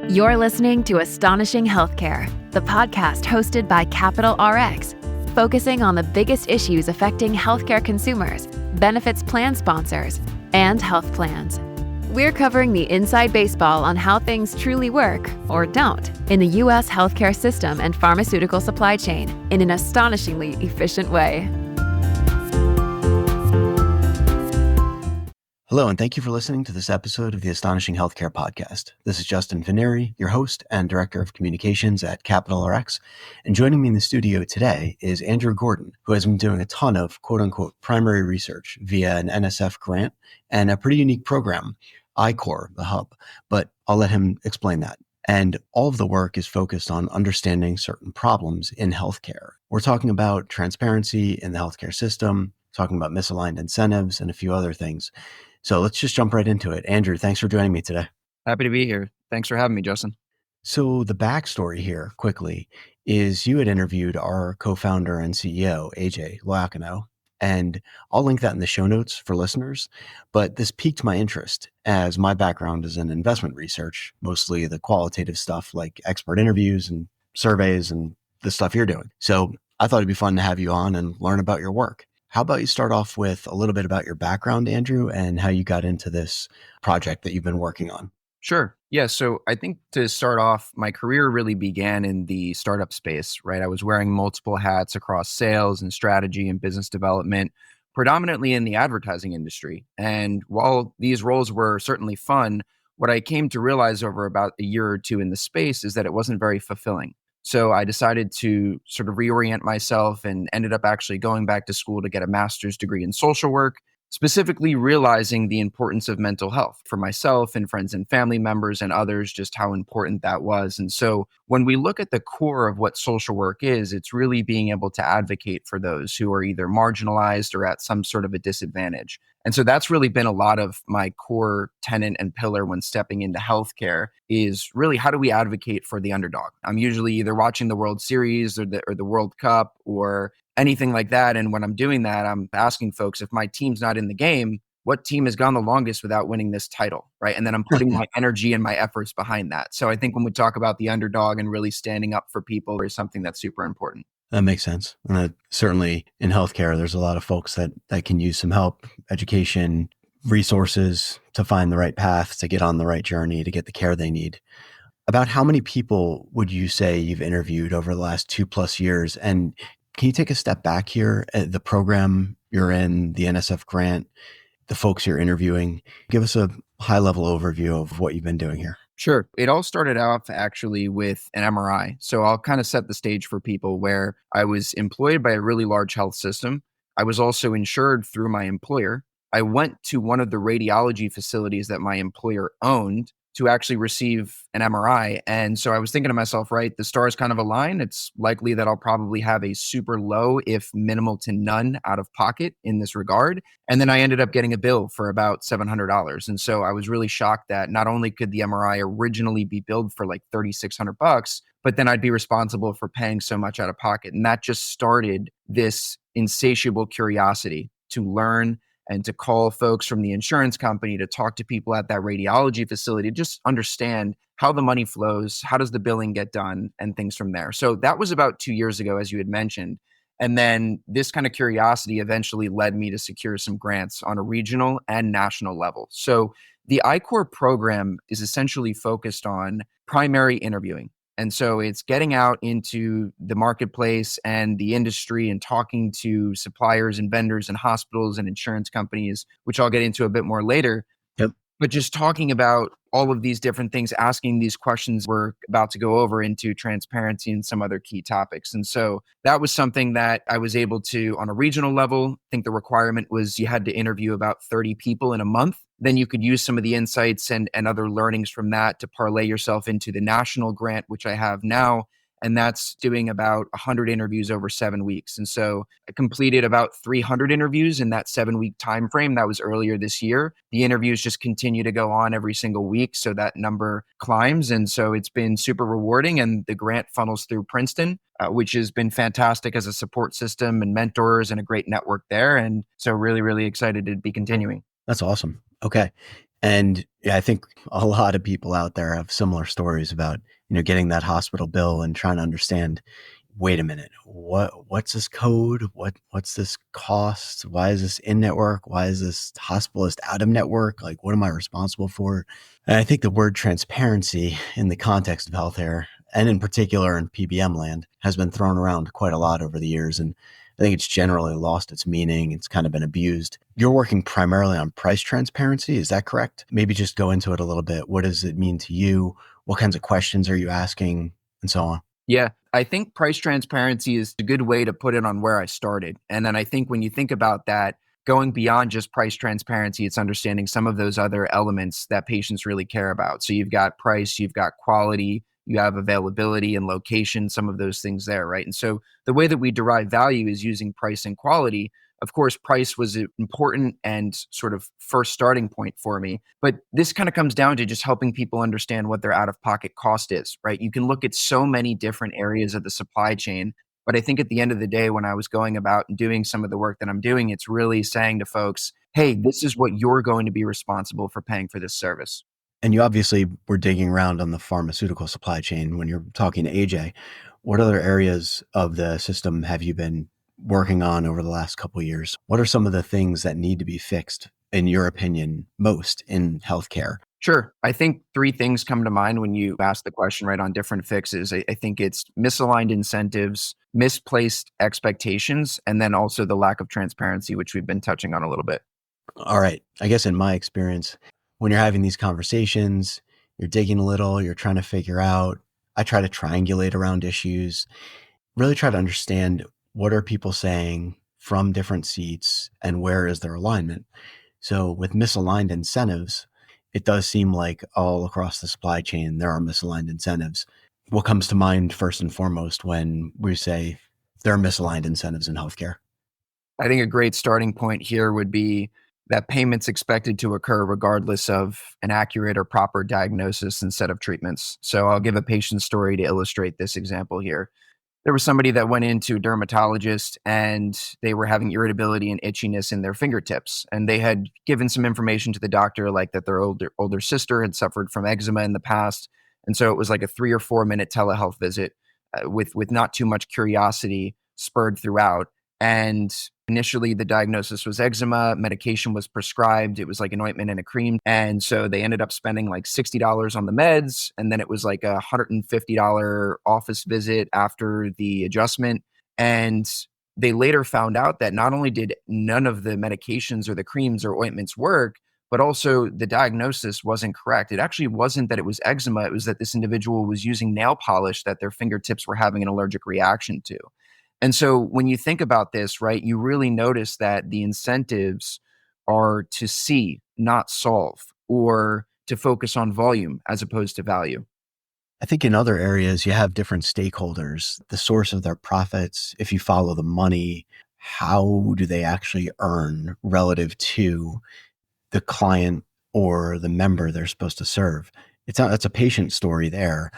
You're listening to Astonishing Healthcare, the podcast hosted by Capital RX, focusing on the biggest issues affecting healthcare consumers, benefits plan sponsors, and health plans. We're covering the inside baseball on how things truly work, or don't, in the U.S. healthcare system and pharmaceutical supply chain in an astonishingly efficient way. Hello, and thank you for listening to this episode of the Astonishing Healthcare Podcast. This is Justin Fineri, your host and Director of Communications at Capital RX. And joining me in the studio today is Andrew Gordon, who has been doing a ton of quote-unquote primary research via an NSF grant and a pretty unique program, AH044, the hub. But I'll let him explain that. And all of the work is focused on understanding certain problems in healthcare. We're talking about transparency in the healthcare system, talking about misaligned incentives, and a few other things. So let's just jump right into it. Andrew, thanks for joining me today. Happy to be here. Thanks for having me, Justin. So the backstory here, quickly, is you had interviewed our co-founder and CEO, AH044, and I'll link that in the show notes for listeners. But this piqued my interest, as my background is in investment research, mostly the qualitative stuff like expert interviews and surveys and the stuff you're doing. So I thought it'd be fun to have you on and learn about your work. How about you start off with a little bit about your background, Andrew, and how you got into this project that you've been working on? Sure. Yeah. So I think to start off, my career really began in the startup space, right? I was wearing multiple hats across sales and strategy and business development, predominantly in the advertising industry. And while these roles were certainly fun, what I came to realize over about a year or two in the space is that it wasn't very fulfilling. So I decided to sort of reorient myself and ended up actually going back to school to get a master's degree in social work, specifically realizing the importance of mental health for myself and friends and family members and others, just how important that was. And so when we look at the core of what social work is, it's really being able to advocate for those who are either marginalized or at some sort of a disadvantage. And so that's really been a lot of my core tenet and pillar when stepping into healthcare is really how do we advocate for the underdog? I'm usually either watching the World Series or the World Cup or anything like that. And when I'm doing that, I'm asking folks, if my team's not in the game, what team has gone the longest without winning this title, right? And then I'm putting my energy and my efforts behind that. So I think when we talk about the underdog and really standing up for people is something that's super important. That makes sense. And certainly in healthcare, there's a lot of folks that can use some help, education, resources to find the right path, to get on the right journey, to get the care they need. About how many people would you say you've interviewed over the last 2+ years? And can you take a step back here at the program you're in, the NSF grant, the folks you're interviewing? Give us a high-level overview of what you've been doing here. Sure. It all started off actually with an MRI. So I'll kind of set the stage for people where I was employed by a really large health system. I was also insured through my employer. I went to one of the radiology facilities that my employer owned to actually receive an MRI. And so I was thinking to myself, right, the stars kind of align. It's likely that I'll probably have a super low, if minimal to none out of pocket in this regard. And then I ended up getting a bill for about $700. And so I was really shocked that not only could the MRI originally be billed for like $3,600, but then I'd be responsible for paying so much out of pocket. And that just started this insatiable curiosity to learn and to call folks from the insurance company, to talk to people at that radiology facility, just understand how the money flows, how does the billing get done, and things from there. So that was about 2 years ago, as you had mentioned. And then this kind of curiosity eventually led me to secure some grants on a regional and national level. So the AH044 program is essentially focused on primary interviewing. And so it's getting out into the marketplace and the industry and talking to suppliers and vendors and hospitals and insurance companies, which I'll get into a bit more later. Yep. But just talking about all of these different things, asking these questions we're about to go over into transparency and some other key topics. And so that was something that I was able to, on a regional level, I think the requirement was you had to interview about 30 people in a month. Then you could use some of the insights and other learnings from that to parlay yourself into the national grant, which I have now. And that's doing about 100 interviews over 7 weeks. And so I completed about 300 interviews in that 7-week time frame. That was earlier this year. The interviews just continue to go on every single week, so that number climbs. And so it's been super rewarding. And the grant funnels through Princeton, which has been fantastic as a support system and mentors and a great network there. And so really, really excited to be continuing. That's awesome. Okay. And yeah, I think a lot of people out there have similar stories about, getting that hospital bill and trying to understand, wait a minute, what's this code? What's this cost? Why is this in network? Why is this hospitalist out of network? Like, what am I responsible for? And I think the word transparency in the context of healthcare, and in particular in PBM land, has been thrown around quite a lot over the years. And I think it's generally lost its meaning. It's kind of been abused. You're working primarily on price transparency. Is that correct? Maybe just go into it a little bit. What does it mean to you? What kinds of questions are you asking? And so on. Yeah, I think price transparency is a good way to put it on where I started. And then I think when you think about that, going beyond just price transparency, it's understanding some of those other elements that patients really care about. So you've got price, you've got quality, you have availability and location, some of those things there, right? And so the way that we derive value is using price and quality. Of course, price was an important and sort of first starting point for me. But this kind of comes down to just helping people understand what their out of pocket cost is, right? You can look at so many different areas of the supply chain. But I think at the end of the day, when I was going about and doing some of the work that I'm doing, it's really saying to folks, hey, this is what you're going to be responsible for paying for this service. And you obviously were digging around on the pharmaceutical supply chain when you're talking to AJ. What other areas of the system have you been working on over the last couple of years? What are some of the things that need to be fixed, in your opinion, most in healthcare? Sure. I think three things come to mind when you ask the question, right, on different fixes. I think it's misaligned incentives, misplaced expectations, and then also the lack of transparency, which we've been touching on a little bit. All right. I guess in my experience, when you're having these conversations, you're digging a little, you're trying to figure out, I try to triangulate around issues, really try to understand what are people saying from different seats and where is their alignment. So with misaligned incentives, it does seem like all across the supply chain, there are misaligned incentives. What comes to mind first and foremost when we say there are misaligned incentives in healthcare? I think a great starting point here would be that payments expected to occur regardless of an accurate or proper diagnosis and set of treatments. So I'll give a patient story to illustrate this example here. There was somebody that went into a dermatologist and they were having irritability and itchiness in their fingertips. And they had given some information to the doctor, like that their older sister had suffered from eczema in the past. And so it was like a 3 or 4 minute telehealth visit with not too much curiosity spurred throughout. And initially, the diagnosis was eczema. Medication was prescribed. It was like an ointment and a cream. And so they ended up spending like $60 on the meds. And then it was like a $150 office visit after the adjustment. And they later found out that not only did none of the medications or the creams or ointments work, but also the diagnosis wasn't correct. It actually wasn't that it was eczema. It was that this individual was using nail polish that their fingertips were having an allergic reaction to. And so when you think about this, right, you really notice that the incentives are to see, not solve, or to focus on volume as opposed to value. I think in other areas, you have different stakeholders, the source of their profits. If you follow the money, how do they actually earn relative to the client or the member they're supposed to serve? That's a patient story there.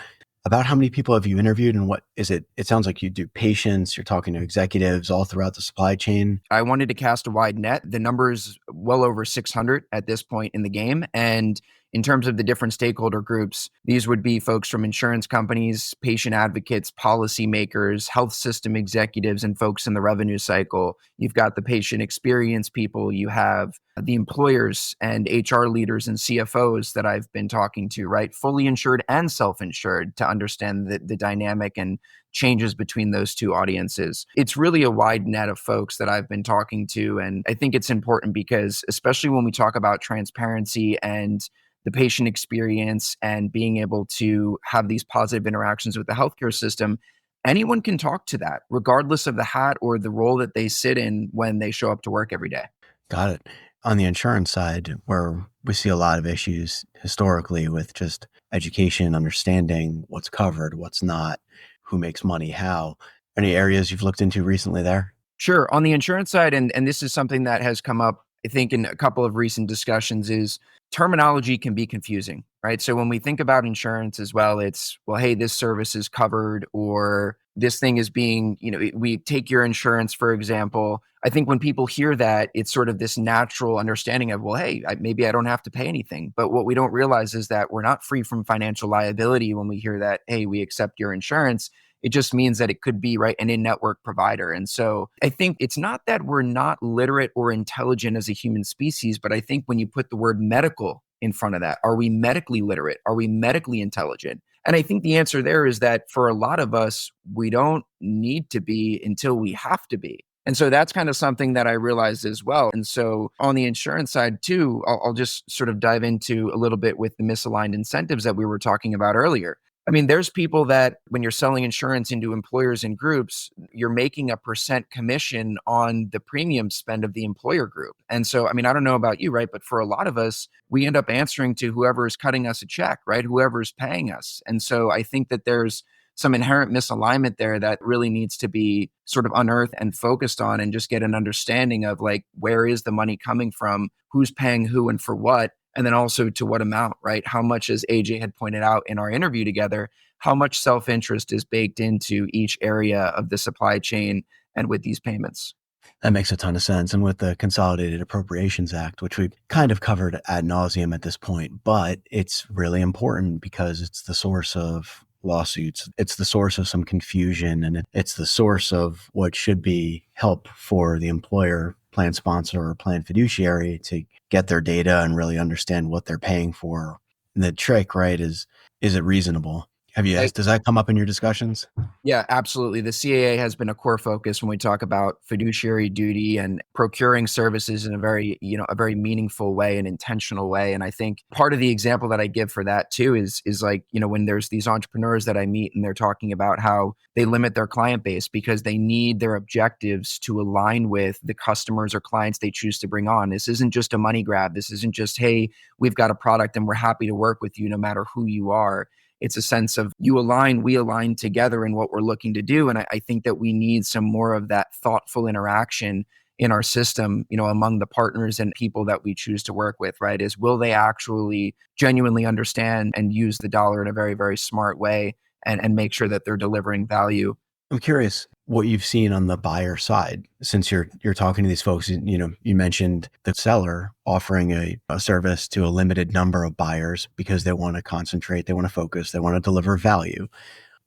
About how many people have you interviewed, and what is it? It sounds like you do patients, you're talking to executives all throughout the supply chain. I wanted to cast a wide net. The number is well over 600 at this point in the game. And in terms of the different stakeholder groups, these would be folks from insurance companies, patient advocates, policymakers, health system executives, and folks in the revenue cycle. You've got the patient experience people, you have the employers and HR leaders and CFOs that I've been talking to, right? Fully insured and self-insured, to understand the dynamic and changes between those two audiences. It's really a wide net of folks that I've been talking to. And I think it's important because, especially when we talk about transparency and the patient experience and being able to have these positive interactions with the healthcare system, anyone can talk to that, regardless of the hat or the role that they sit in when they show up to work every day. Got it. On the insurance side, where we see a lot of issues historically with just education, understanding what's covered, what's not, who makes money, how. Any areas you've looked into recently there? Sure. On the insurance side, and this is something that has come up, I think, in a couple of recent discussions, is terminology can be confusing. right? So when we think about insurance as well, it's, well, hey, this service is covered, or this thing is being, we take your insurance, for example. I think when people hear that, it's sort of this natural understanding of, well, hey, maybe I don't have to pay anything. But what we don't realize is that we're not free from financial liability when we hear that, hey, we accept your insurance. It just means that it could be, right, an in-network provider. And so I think it's not that we're not literate or intelligent as a human species, but I think when you put the word medical in front of that, are we medically literate? Are we medically intelligent? And I think the answer there is that for a lot of us, we don't need to be until we have to be. And so that's kind of something that I realized as well. And so on the insurance side too, I'll just sort of dive into a little bit with the misaligned incentives that we were talking about earlier. I mean, there's people that when you're selling insurance into employers and groups, you're making a percent commission on the premium spend of the employer group. And so, I mean, I don't know about you, right? But for a lot of us, we end up answering to whoever is cutting us a check, right? Whoever is paying us. And so I think that there's some inherent misalignment there that really needs to be sort of unearthed and focused on, and just get an understanding of, like, where is the money coming from, who's paying who and for what, and then also to what amount, right? How much, as AJ had pointed out in our interview together, how much self-interest is baked into each area of the supply chain and with these payments. That makes a ton of sense. And with the Consolidated Appropriations Act, which we've kind of covered ad nauseum at this point, but it's really important because it's the source of lawsuits. It's the source of some confusion, and it's the source of what should be help for the employer, plan sponsor, or plan fiduciary to get their data and really understand what they're paying for. And the trick, right, is it reasonable? Does that come up in your discussions? Yeah, absolutely. The CAA has been a core focus when we talk about fiduciary duty and procuring services in a very, a very meaningful way and intentional way. And I think part of the example that I give for that too is like, when there's these entrepreneurs that I meet and they're talking about how they limit their client base because they need their objectives to align with the customers or clients they choose to bring on. This isn't just a money grab. This isn't just, hey, we've got a product and we're happy to work with you no matter who you are. It's a sense of you align, we align together in what we're looking to do. And I think that we need some more of that thoughtful interaction in our system, among the partners and people that we choose to work with, right? Is, will they actually genuinely understand and use the dollar in a very, very smart way, and make sure that they're delivering value? I'm curious what you've seen on the buyer side since you're talking to these folks. You mentioned the seller offering a service to a limited number of buyers because they want to concentrate, they want to focus, they want to deliver value.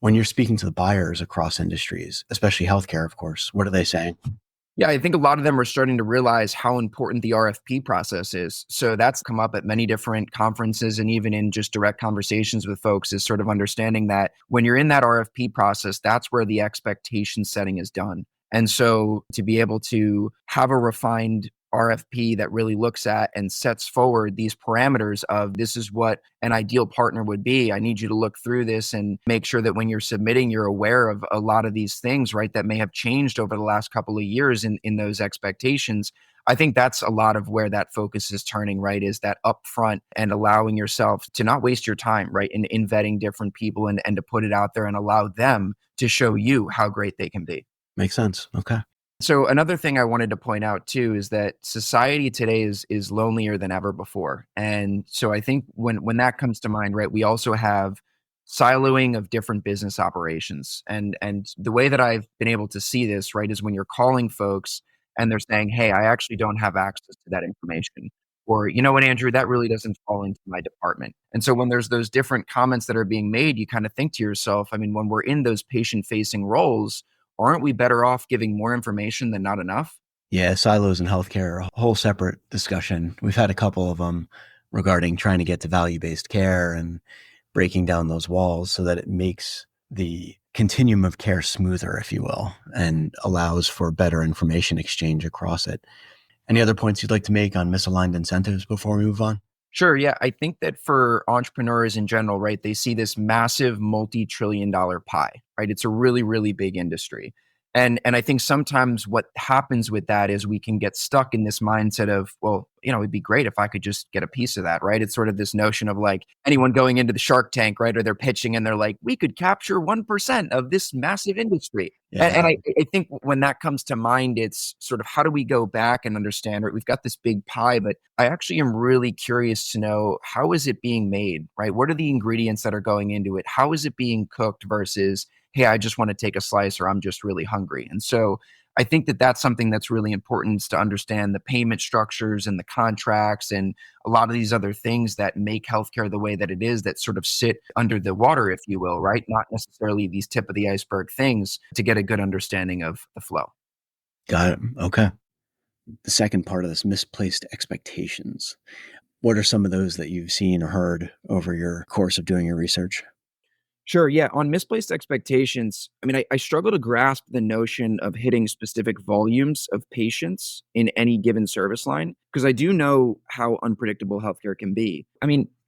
When you're speaking to the buyers across industries, especially healthcare, of course, what are they saying? Yeah, I think a lot of them are starting to realize how important the RFP process is. So that's come up at many different conferences, and even in just direct conversations with folks, is sort of understanding that when you're in that RFP process, that's where the expectation setting is done. And so to be able to have a refined RFP that really looks at and sets forward these parameters of, this is what an ideal partner would be. I need you to look through this and make sure that when you're submitting, you're aware of a lot of these things, right, that may have changed over the last couple of years in those expectations. I think that's a lot of where that focus is turning, right, is that upfront and allowing yourself to not waste your time, right, in vetting different people, and to put it out there and allow them to show you how great they can be. Makes sense. Okay. So another thing I wanted to point out too is that society today is lonelier than ever before. And so I think when that comes to mind, right, we also have siloing of different business operations. And the way that I've been able to see this, right, is when you're calling folks and they're saying, "Hey, I actually don't have access to that information." Or, "You know what, Andrew, that really doesn't fall into my department." And so when there's those different comments that are being made, you kind of think to yourself, I mean, when we're in those patient-facing roles, aren't we better off giving more information than not enough? Yeah, silos in healthcare are a whole separate discussion. We've had a couple of them regarding trying to get to value-based care and breaking down those walls so that it makes the continuum of care smoother, if you will, and allows for better information exchange across it. Any other points you'd like to make on misaligned incentives before we move on? Sure. Yeah. I think that for entrepreneurs in general, right, they see this massive multi-trillion-dollar pie, right? It's a really, really big industry. And I think sometimes what happens with that is we can get stuck in this mindset of, well, it'd be great if I could just get a piece of that, right? It's sort of this notion of like anyone going into the Shark Tank, right? Or they're pitching and they're like, we could capture 1% of this massive industry. And Yeah. I think when that comes to mind, it's sort of how do we go back and understand, right? We've got this big pie, but I actually am really curious to know, how is it being made, right? What are the ingredients that are going into it? How is it being cooked versus, hey, I just want to take a slice or I'm just really hungry. And so I think that that's something that's really important, is to understand the payment structures and the contracts and a lot of these other things that make healthcare the way that it is, that sort of sit under the water, if you will, right? Not necessarily these tip of the iceberg things, to get a good understanding of the flow. Got it. Okay. The second part of this, misplaced expectations. What are some of those that you've seen or heard over your course of doing your research? Sure. Yeah. On misplaced expectations, I struggle to grasp the notion of hitting specific volumes of patients in any given service line, because I do know how unpredictable healthcare can be.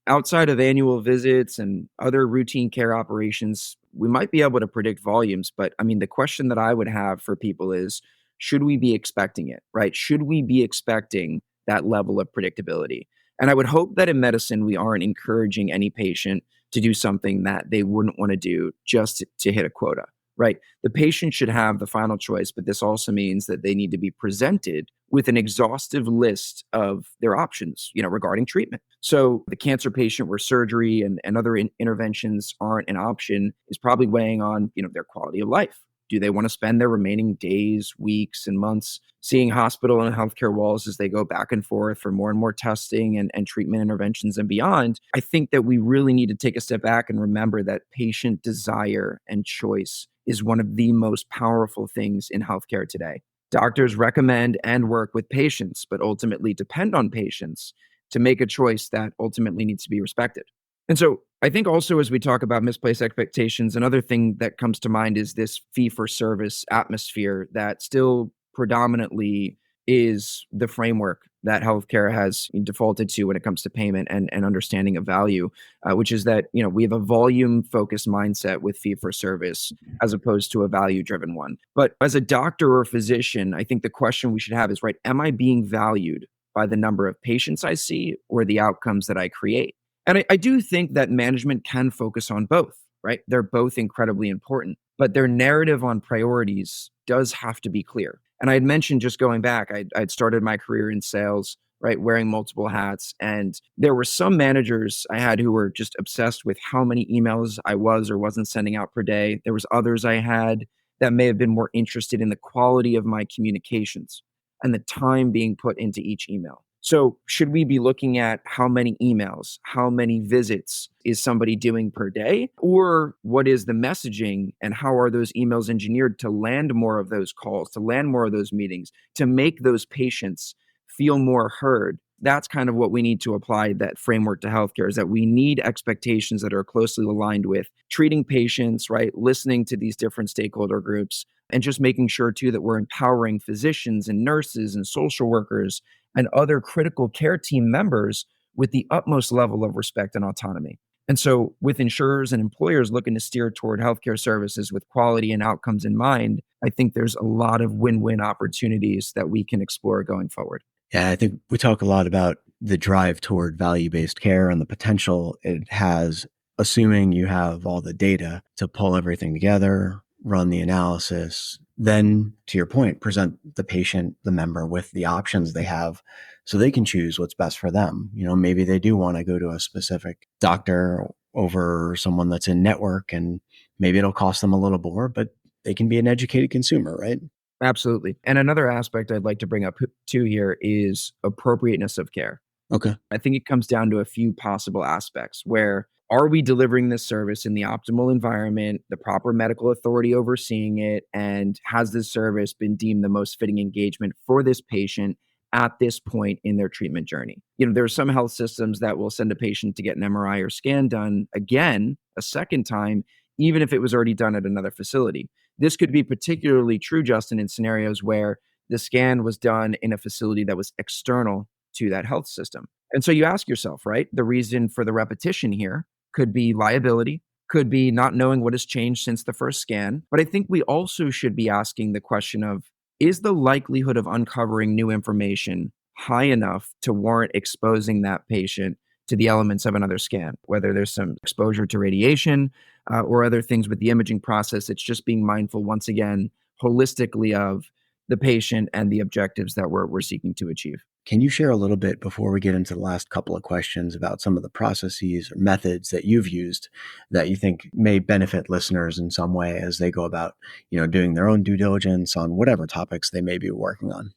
Outside of annual visits and other routine care operations, we might be able to predict volumes. But the question that I would have for people is, should we be expecting it, right? Should we be expecting that level of predictability? And I would hope that in medicine, we aren't encouraging any patient to do something that they wouldn't want to do just to hit a quota, right? The patient should have the final choice, but this also means that they need to be presented with an exhaustive list of their options, regarding treatment. So the cancer patient where surgery and other interventions aren't an option is probably weighing on, their quality of life. Do they want to spend their remaining days, weeks, and months seeing hospital and healthcare walls as they go back and forth for more and more testing and treatment interventions and beyond? I think that we really need to take a step back and remember that patient desire and choice is one of the most powerful things in healthcare today. Doctors recommend and work with patients, but ultimately depend on patients to make a choice that ultimately needs to be respected. And so I think also, as we talk about misplaced expectations, another thing that comes to mind is this fee for service atmosphere that still predominantly is the framework that healthcare has defaulted to when it comes to payment and understanding of value, which is that, we have a volume focused mindset with fee for service as opposed to a value driven one. But as a doctor or physician, I think the question we should have is, right, am I being valued by the number of patients I see or the outcomes that I create? And I do think that management can focus on both, right? They're both incredibly important, but their narrative on priorities does have to be clear. And I had mentioned, just going back, I'd started my career in sales, right, wearing multiple hats. And there were some managers I had who were just obsessed with how many emails I was or wasn't sending out per day. There was others I had that may have been more interested in the quality of my communications and the time being put into each email. So should we be looking at how many emails, how many visits is somebody doing per day? Or what is the messaging and how are those emails engineered to land more of those calls, to land more of those meetings, to make those patients feel more heard? That's kind of what we need to apply that framework to healthcare, is that we need expectations that are closely aligned with treating patients, right? Listening to these different stakeholder groups, and just making sure too that we're empowering physicians and nurses and social workers and other critical care team members with the utmost level of respect and autonomy. And so, with insurers and employers looking to steer toward healthcare services with quality and outcomes in mind, I think there's a lot of win-win opportunities that we can explore going forward. Yeah, I think we talk a lot about the drive toward value-based care and the potential it has, assuming you have all the data to pull everything together, run the analysis, then, to your point, present the patient, the member, with the options they have so they can choose what's best for them. Maybe they do want to go to a specific doctor over someone that's in network, and maybe it'll cost them a little more, but they can be an educated consumer, right? Absolutely. And another aspect I'd like to bring up too here is appropriateness of care. Okay. I think it comes down to a few possible aspects where, are we delivering this service in the optimal environment, the proper medical authority overseeing it, and has this service been deemed the most fitting engagement for this patient at this point in their treatment journey? There are some health systems that will send a patient to get an MRI or scan done again, a second time, even if it was already done at another facility. This could be particularly true, Justin, in scenarios where the scan was done in a facility that was external to that health system. And so you ask yourself, right? The reason for the repetition here could be liability, could be not knowing what has changed since the first scan. But I think we also should be asking the question of, is the likelihood of uncovering new information high enough to warrant exposing that patient to the elements of another scan, whether there's some exposure to radiation or other things with the imaging process? It's just being mindful, once again, holistically of the patient and the objectives that we're seeking to achieve. Can you share a little bit before we get into the last couple of questions about some of the processes or methods that you've used that you think may benefit listeners in some way as they go about, doing their own due diligence on whatever topics they may be working on?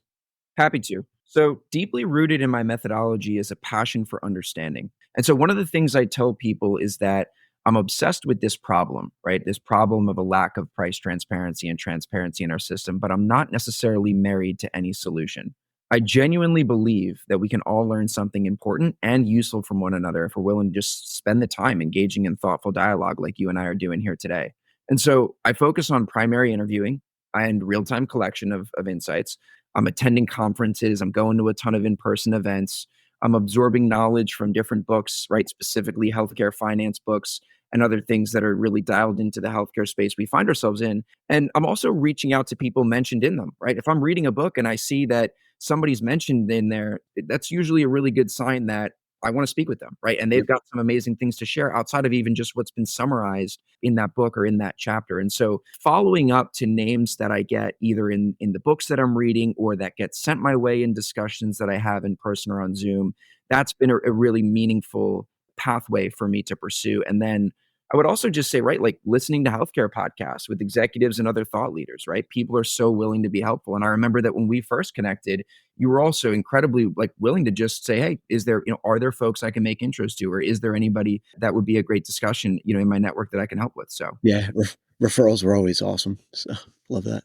Happy to. So, deeply rooted in my methodology is a passion for understanding. And so, one of the things I tell people is that I'm obsessed with this problem, right? This problem of a lack of price transparency and transparency in our system, but I'm not necessarily married to any solution. I genuinely believe that we can all learn something important and useful from one another if we're willing to just spend the time engaging in thoughtful dialogue like you and I are doing here today. And so, I focus on primary interviewing and real time collection of insights. I'm attending conferences. I'm going to a ton of in-person events. I'm absorbing knowledge from different books, right? Specifically healthcare finance books and other things that are really dialed into the healthcare space we find ourselves in. And I'm also reaching out to people mentioned in them, right? If I'm reading a book and I see that somebody's mentioned in there, that's usually a really good sign that I want to speak with them, right? And they've got some amazing things to share outside of even just what's been summarized in that book or in that chapter. And so following up to names that I get either in the books that I'm reading or that get sent my way in discussions that I have in person or on Zoom, that's been a really meaningful pathway for me to pursue. And then I would also just say, right, like listening to healthcare podcasts with executives and other thought leaders, right? People are so willing to be helpful. And I remember that when we first connected, you were also incredibly like willing to just say, hey, is there, are there folks I can make intros to, or is there anybody that would be a great discussion, in my network that I can help with? So Yeah, referrals were always awesome. So love that.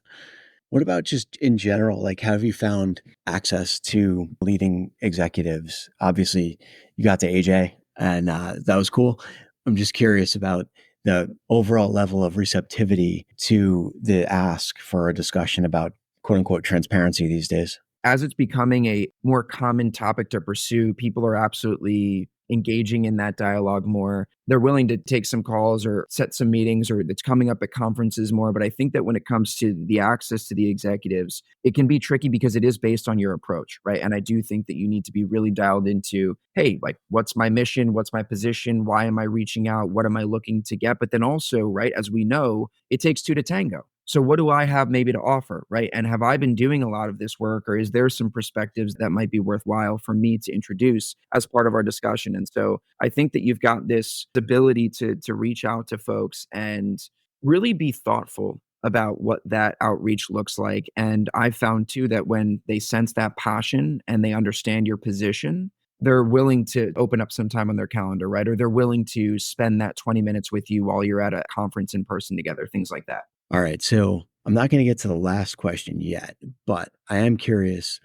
What about just in general? Like, how have you found access to leading executives? Obviously, you got to AJ, and that was cool. I'm just curious about the overall level of receptivity to the ask for a discussion about quote unquote transparency these days. as it's becoming a more common topic to pursue, people are absolutely engaging in that dialogue more. They're willing to take some calls or set some meetings, or it's coming up at conferences more. But I think that when it comes to the access to the executives, it can be tricky because it is based on your approach, right? And I do think that you need to be really dialed into, hey, like, what's my mission? What's my position? Why am I reaching out? What am I looking to get? But then also, right, as we know, it takes two to tango. So what do I have maybe to offer, right? And have I been doing a lot of this work, or is there some perspectives that might be worthwhile for me to introduce as part of our discussion? And so I think that you've got this ability to reach out to folks and really be thoughtful about what that outreach looks like. And I found too that when they sense that passion and they understand your position, they're willing to open up some time on their calendar, right? Or they're willing to spend that 20 minutes with you while you're at a conference in person together, things like that. All right. So I'm not going to get to the last question yet, but I am curious,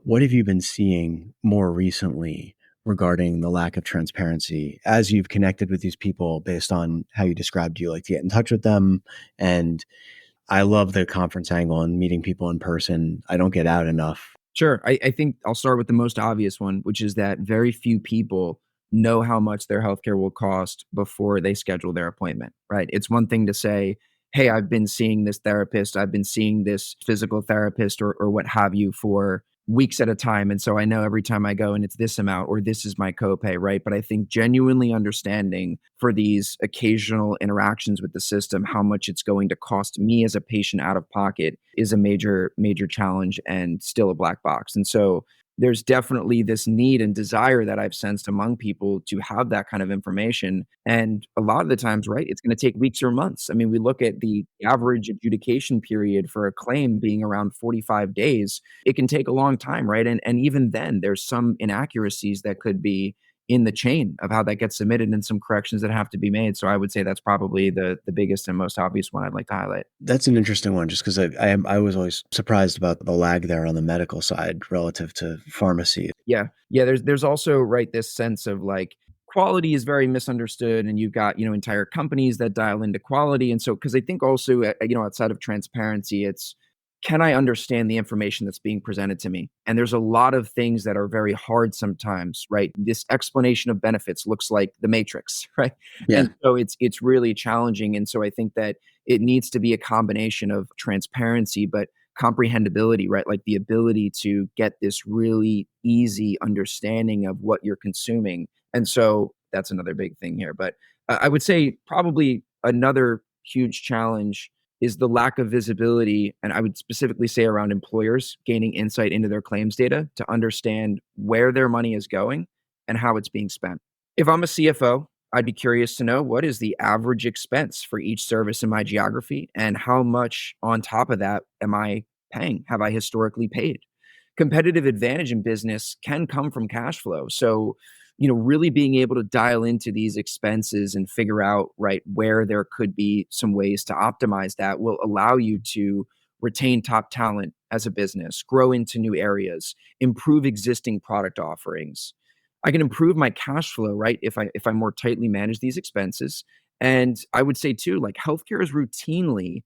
what have you been seeing more recently regarding the lack of transparency as you've connected with these people based on how you described you like to get in touch with them? And I love the conference angle and meeting people in person. I don't get out enough. Sure. I think I'll start with the most obvious one, which is that very few people know how much their healthcare will cost before they schedule their appointment, right? It's one thing to say, hey, I've been seeing this therapist, I've been seeing this physical therapist or what have you for weeks at a time. And so I know every time I go and it's this amount or this is my copay, right? But I think genuinely understanding for these occasional interactions with the system, how much it's going to cost me as a patient out of pocket is a major, major challenge and still a black box. And so there's definitely this need and desire that I've sensed among people to have that kind of information. And a lot of the times, right, it's going to take weeks or months. I mean, we look at the average adjudication period for a claim being around 45 days. It can take a long time, right? And even then, there's some inaccuracies that could be in the chain of how that gets submitted and some corrections that have to be made. So I would say that's probably the biggest and most obvious one I'd like to highlight. That's an interesting one, just because I was always surprised about the lag there on the medical side relative to pharmacy. Yeah. Yeah. There's also, right, this sense of like quality is very misunderstood. And you've got, entire companies that dial into quality. And so, because I think also, outside of transparency, it's can I understand the information that's being presented to me? And there's a lot of things that are very hard sometimes, right? This explanation of benefits looks like the matrix, right? Yeah. And so it's really challenging. And so I think that it needs to be a combination of transparency, but comprehensibility, right? Like the ability to get this really easy understanding of what you're consuming. And so that's another big thing here. But I would say probably another huge challenge is the lack of visibility. And I would specifically say around employers gaining insight into their claims data to understand where their money is going and how it's being spent. If I'm a CFO, I'd be curious to know what is the average expense for each service in my geography and how much on top of that am I paying? Have I historically paid? Competitive advantage in business can come from cash flow. So, really being able to dial into these expenses and figure out, right, where there could be some ways to optimize that will allow you to retain top talent as a business, grow into new areas, improve existing product offerings. I can improve my cash flow, right, if I more tightly manage these expenses. And I would say too, like healthcare is routinely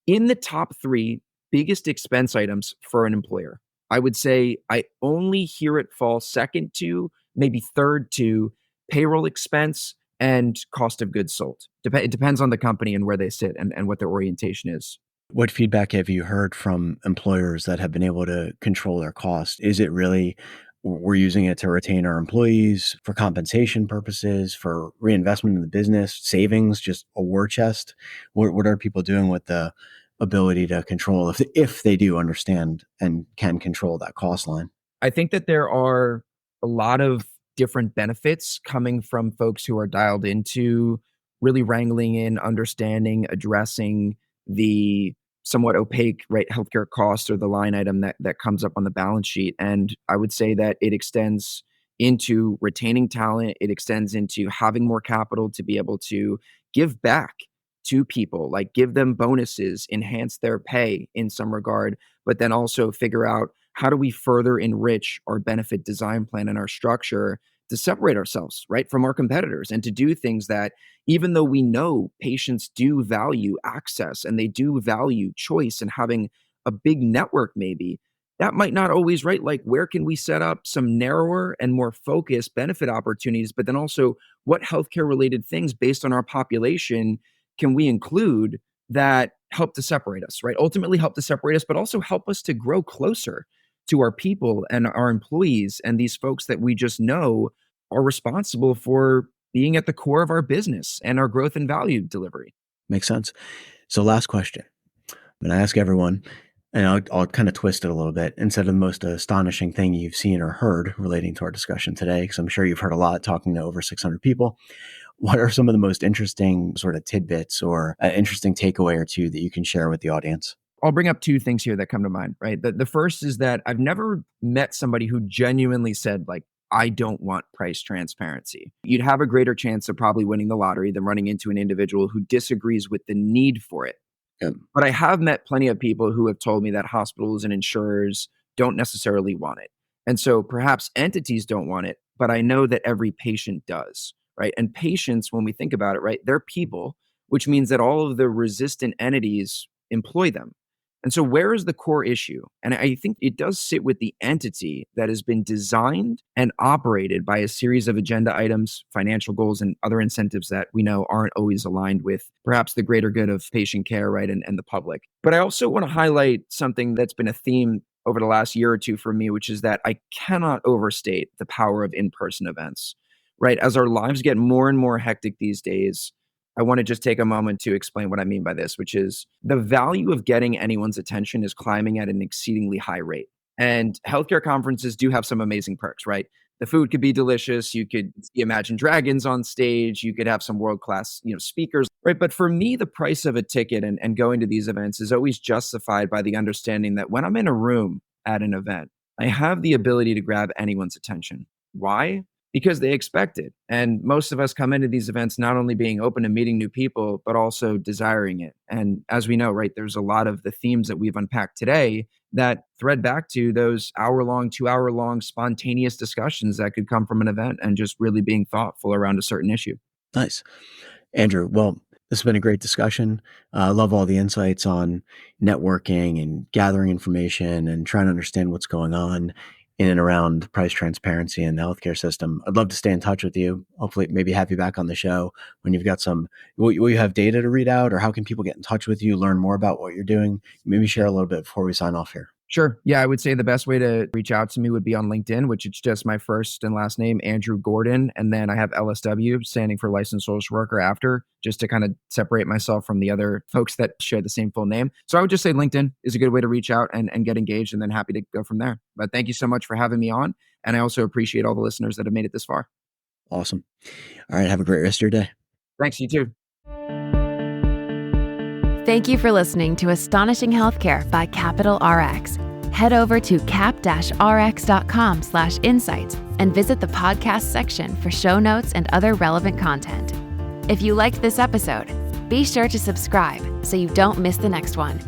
in the top 3 biggest expense items for an employer. I would say I only hear it fall second to, maybe third to payroll expense and cost of goods sold. It depends on the company and where they sit and what their orientation is. What feedback have you heard from employers that have been able to control their cost? Is it really we're using it to retain our employees for compensation purposes, for reinvestment in the business, savings, just a war chest? What are people doing with the ability to control if they do understand and can control that cost line? I think that there are a lot of different benefits coming from folks who are dialed into really wrangling in, understanding, addressing the somewhat opaque, right, healthcare cost or the line item that comes up on the balance sheet. And I would say that it extends into retaining talent. It extends into having more capital to be able to give back to people, like give them bonuses, enhance their pay in some regard, but then also figure out how do we further enrich our benefit design plan and our structure to separate ourselves, right, from our competitors and to do things that, even though we know patients do value access and they do value choice and having a big network, maybe that might not always, right? Like, where can we set up some narrower and more focused benefit opportunities? But then also, what healthcare related things based on our population can we include that help to separate us, right? Ultimately, help to separate us, but also help us to grow closer to our people and our employees and these folks that we just know are responsible for being at the core of our business and our growth and value delivery. Makes sense. So last question. I'm going to ask everyone, and I'll kind of twist it a little bit. Instead of the most astonishing thing you've seen or heard relating to our discussion today, because I'm sure you've heard a lot talking to over 600 people, what are some of the most interesting sort of tidbits or an interesting takeaway or two that you can share with the audience? I'll bring up 2 things here that come to mind, right? The first is that I've never met somebody who genuinely said, like, I don't want price transparency. You'd have a greater chance of probably winning the lottery than running into an individual who disagrees with the need for it. Yeah. But I have met plenty of people who have told me that hospitals and insurers don't necessarily want it. And so perhaps entities don't want it, but I know that every patient does, right? And patients, when we think about it, right, they're people, which means that all of the resistant entities employ them. And so, where is the core issue? And I think it does sit with the entity that has been designed and operated by a series of agenda items, financial goals, and other incentives that we know aren't always aligned with perhaps the greater good of patient care, right, and the public. But I also want to highlight something that's been a theme over the last year or two for me, which is that I cannot overstate the power of in person events, right? As our lives get more and more hectic these days, I want to just take a moment to explain what I mean by this, which is the value of getting anyone's attention is climbing at an exceedingly high rate. And healthcare conferences do have some amazing perks, right? The food could be delicious. You could see Imagine Dragons on stage. You could have some world-class, speakers, right? But for me, the price of a ticket and going to these events is always justified by the understanding that when I'm in a room at an event, I have the ability to grab anyone's attention. Why? Because they expect it. And most of us come into these events not only being open to meeting new people, but also desiring it. And as we know, right, there's a lot of the themes that we've unpacked today that thread back to those hour-long, 2-hour-long spontaneous discussions that could come from an event and just really being thoughtful around a certain issue. Nice. Andrew, well, This has been a great discussion. I love all the insights on networking and gathering information and trying to understand what's going on in and around price transparency in the healthcare system. I'd love to stay in touch with you. Hopefully, maybe have you back on the show when you've got will you have data to read out, or how can people get in touch with you, learn more about what you're doing? Maybe share a little bit before we sign off here. Sure. Yeah, I would say the best way to reach out to me would be on LinkedIn, which it's just my first and last name, Andrew Gordon. And then I have LSW standing for licensed social worker after, just to kind of separate myself from the other folks that share the same full name. So I would just say LinkedIn is a good way to reach out and get engaged, and then happy to go from there. But thank you so much for having me on. And I also appreciate all the listeners that have made it this far. Awesome. All right. Have a great rest of your day. Thanks, you too. Thank you for listening to Astonishing Healthcare by Capital RX. Head over to cap-rx.com/insights and visit the podcast section for show notes and other relevant content. If you liked this episode, be sure to subscribe so you don't miss the next one.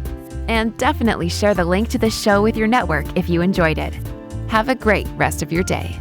And definitely share the link to the show with your network if you enjoyed it. Have a great rest of your day.